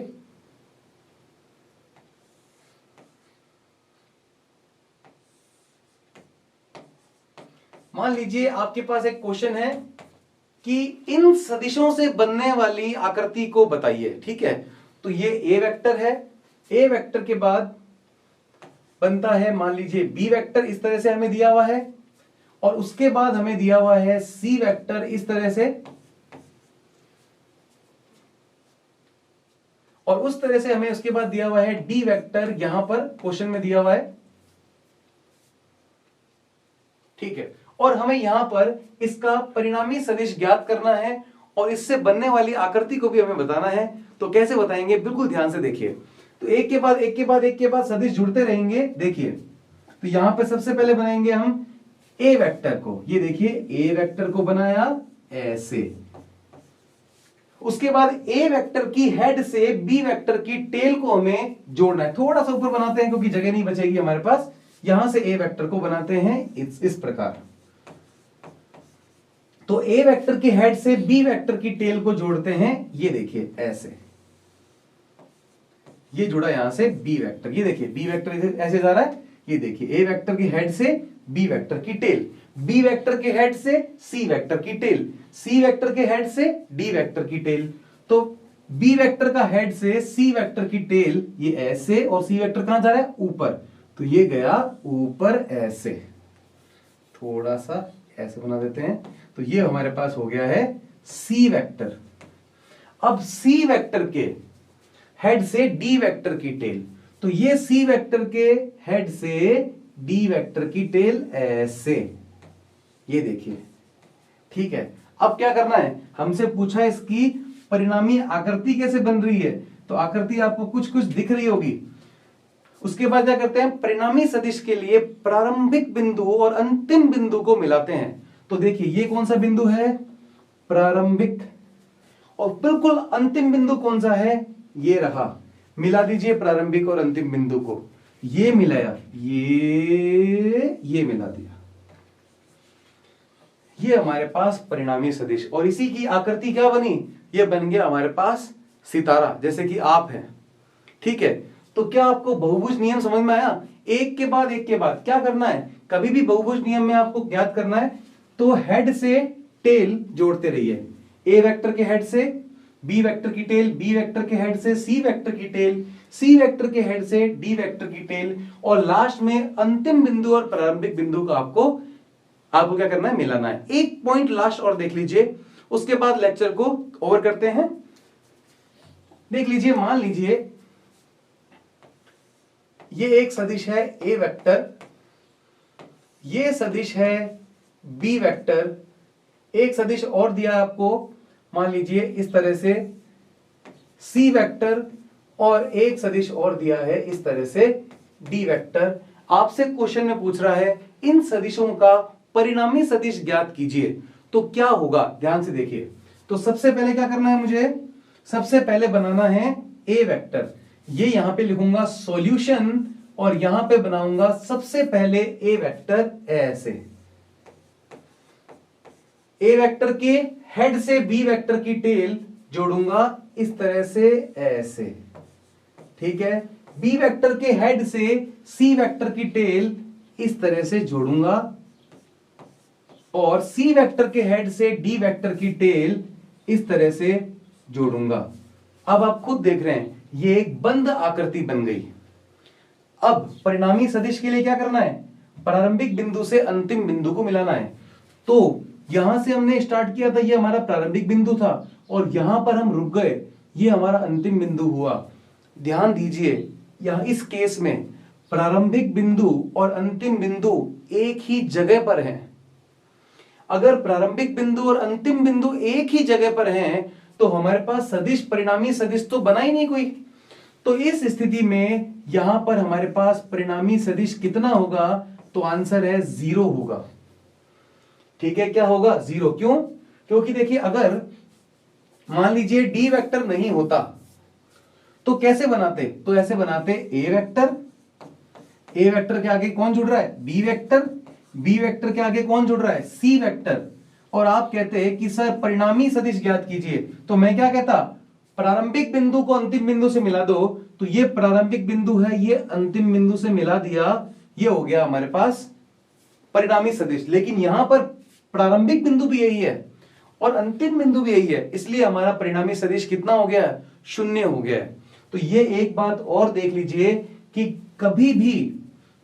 मान लीजिए आपके पास एक क्वेश्चन है कि इन सदिशों से बनने वाली आकृति को बताइए। ठीक है, तो ये ए वेक्टर है, ए वेक्टर के बाद बनता है मान लीजिए बी वेक्टर, इस तरह से हमें दिया हुआ है, और उसके बाद हमें दिया हुआ है सी वेक्टर इस तरह से, और उस तरह से हमें उसके बाद दिया हुआ है डी वेक्टर, यहां पर क्वेश्चन में दिया हुआ है। ठीक है, और हमें यहां पर इसका परिणामी सदिश ज्ञात करना है और इससे बनने वाली आकृति को भी हमें बताना है। तो कैसे बताएंगे? बिल्कुल ध्यान से देखिए। तो एक के बाद एक के बाद एक के बाद सदिश जुड़ते रहेंगे। देखिए, तो यहां पर सबसे पहले बनाएंगे हम ए वेक्टर को। ये देखिए, ए वेक्टर को बनाया ऐसे। उसके बाद ए वेक्टर की हेड से बी वेक्टर की टेल को हमें जोड़ना है। थोड़ा सा ऊपर बनाते हैं क्योंकि जगह नहीं बचेगी हमारे पास। यहां से ए वेक्टर को बनाते हैं इस प्रकार। तो ए वेक्टर के हेड से बी वेक्टर की टेल को जोड़ते हैं, ये देखिए ऐसे, ये जुड़ा यहां से बी वेक्टर, ये देखिए बी वेक्टर ऐसे जा रहा है, ये देखिए ए वेक्टर की हेड से बी वेक्टर की टेल, बी वेक्टर के हेड से सी वेक्टर की टेल, सी वेक्टर के हेड से डी वेक्टर की टेल। तो बी वेक्टर का हेड से सी वेक्टर की टेल ये ऐसे, और सी वेक्टर कहां जा रहा है, ऊपर, तो ये गया ऊपर ऐसे, थोड़ा सा ऐसे बना देते हैं, तो ये हमारे पास हो गया है सी वेक्टर। अब सी वेक्टर के हेड से डी वेक्टर की टेल, तो ये सी वेक्टर के हेड से डी वेक्टर की टेल ऐसे, ये देखिए, ठीक है। अब क्या करना है, हमसे पूछा है इसकी परिणामी आकृति कैसे बन रही है, तो आकृति आपको कुछ कुछ दिख रही होगी। उसके बाद क्या करते हैं, परिणामी सदिश के लिए प्रारंभिक बिंदु और अंतिम बिंदु को मिलाते हैं। तो देखिए ये कौन सा बिंदु है, प्रारंभिक, और बिल्कुल अंतिम बिंदु कौन सा है, ये रहा। मिला दीजिए प्रारंभिक और अंतिम बिंदु को, ये मिलाया, ये मिला दिया, ये हमारे पास परिणामी सदिश, और इसी की आकृति क्या बनी, ये बन गया हमारे पास सितारा, जैसे कि आप हैं, ठीक है। तो क्या आपको बहुभुज नियम समझ में आया, एक के बाद एक के बाद क्या करना है, कभी भी बहुभुज नियम में आपको ज्ञात करना है तो हेड से टेल जोड़ते रहिए, ए वेक्टर के हेड से बी वेक्टर की टेल, बी वेक्टर के हेड से सी वेक्टर की टेल, सी वेक्टर के हेड से डी वेक्टर की टेल, और लास्ट में अंतिम बिंदु और प्रारंभिक बिंदु का आपको क्या करना है, मिलाना है। एक पॉइंट लास्ट और देख लीजिए, उसके बाद लेक्चर को ओवर करते हैं। देख लीजिए, मान लीजिए ये एक सदिश है ए वेक्टर, ये सदिश है बी वेक्टर, एक सदिश और दिया है आपको, मान लीजिए इस तरह से सी वेक्टर, और एक सदिश और दिया है इस तरह से डी वेक्टर। आपसे क्वेश्चन में पूछ रहा है इन सदिशों का परिणामी सदिश ज्ञात कीजिए, तो क्या होगा, ध्यान से देखिए। तो सबसे पहले क्या करना है मुझे, सबसे पहले बनाना है ए वेक्टर, ये यहां पे लिखूंगा सॉल्यूशन, और यहां पे बनाऊंगा सबसे पहले ए वेक्टर ऐसे, ए वेक्टर के हेड से बी वेक्टर की टेल जोड़ूंगा इस तरह से ऐसे, ठीक है। बी वेक्टर के हेड से सी वेक्टर की टेल इस तरह से जोड़ूंगा, और सी वेक्टर के हेड से डी वेक्टर की टेल इस तरह से जोड़ूंगा। अब आप खुद देख रहे हैं ये एक बंद आकृति बन गई। अब परिणामी सदिश के लिए क्या करना है, प्रारंभिक बिंदु से अंतिम बिंदु को मिलाना है। तो यहां से हमने स्टार्ट किया था, ये हमारा प्रारंभिक बिंदु था, और यहां पर हम रुक गए, ये हमारा अंतिम बिंदु हुआ। ध्यान दीजिए, यहां इस केस में प्रारंभिक बिंदु और अंतिम बिंदु एक ही जगह पर हैं। अगर प्रारंभिक बिंदु और अंतिम बिंदु एक ही जगह पर हैं, तो हमारे पास सदिश, परिणामी सदिश तो बना ही नहीं कोई। तो इस स्थिति में यहां पर हमारे पास परिणामी सदिश कितना होगा, तो आंसर है 0 होगा, ठीक है। क्या होगा, 0, क्यों, क्योंकि देखिए अगर मान लीजिए डी वेक्टर नहीं होता तो कैसे बनाते, तो ऐसे बनाते, ए वेक्टर, ए वेक्टर के आगे कौन जुड़ रहा है, बी वेक्टर, बी वेक्टर के आगे कौन जुड़ रहा है, सी वेक्टर, और आप कहते हैं कि सर परिणामी सदिश ज्ञात कीजिए, तो मैं क्या कहता, प्रारंभिक बिंदु को अंतिम बिंदु से मिला दो, तो ये प्रारंभिक बिंदु है, ये अंतिम बिंदु से मिला दिया, ये हो गया हमारे पास परिणामी सदिश। लेकिन यहां पर प्रारंभिक बिंदु भी यही है और अंतिम बिंदु भी यही है, इसलिए हमारा परिणामी सदिश कितना हो गया, 0 हो गया है। तो ये एक बात और देख लीजिए कि कभी भी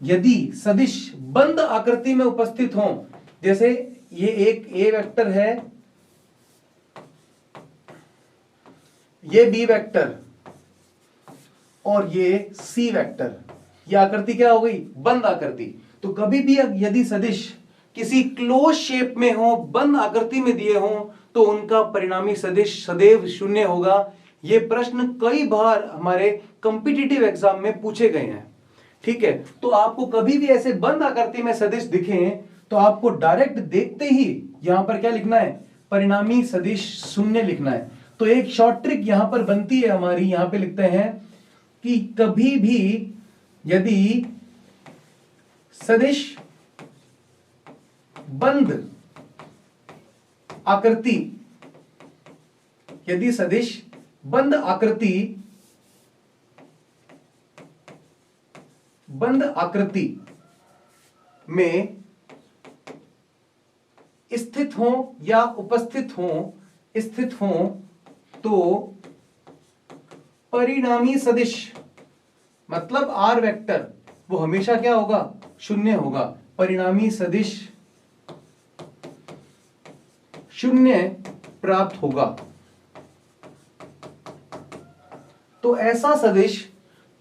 यदि सदिश बंद आकृति में उपस्थित हो, जैसे ये एक ए वेक्टर है, ये बी वेक्टर और ये सी वेक्टर, ये आकृति क्या हो गई, बंद आकृति। तो कभी भी यदि सदिश किसी क्लोज शेप में हो, बंद आकृति में दिए हो, तो उनका परिणामी सदिश सदैव 0 होगा। ये प्रश्न कई बार हमारे कॉम्पिटिटिव एग्जाम में पूछे गए हैं, ठीक है। तो आपको कभी भी ऐसे बंद आकृति में सदिश दिखे तो आपको डायरेक्ट देखते ही यहां पर क्या लिखना है, परिणामी सदिश 0 लिखना है। तो एक शॉर्ट ट्रिक यहां पर बनती है हमारी, यहां पे लिखते हैं कि कभी भी यदि सदिश बंद आकृति, यदि सदिश बंद आकृति में स्थित हो या उपस्थित हो तो परिणामी सदिश मतलब आर वेक्टर वो हमेशा क्या होगा, शून्य होगा। परिणामी सदिश शून्य प्राप्त होगा। तो ऐसा सदिश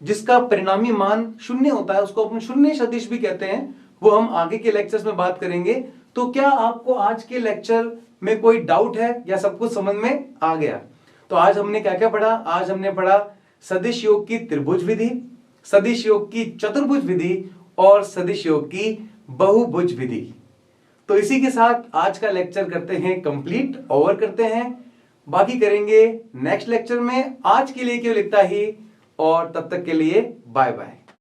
जिसका परिणामी मान शून्य होता है उसको अपन शून्य सदिश भी कहते हैं, वो हम आगे के लेक्चर्स में बात करेंगे। तो क्या आपको आज के लेक्चर में कोई डाउट है या सब कुछ समझ में आ गया? तो आज हमने क्या क्या पढ़ा? आज हमने पढ़ा सदिश योग की त्रिभुज विधि, सदिश योग की चतुर्भुज विधि और सदिश योग की बहुभुज विधि। तो इसी के साथ आज का लेक्चर करते हैं कंप्लीट, ओवर करते हैं। बाकी करेंगे नेक्स्ट लेक्चर में। आज के लिए केवल इतना ही और तब तक के लिए बाय बाय।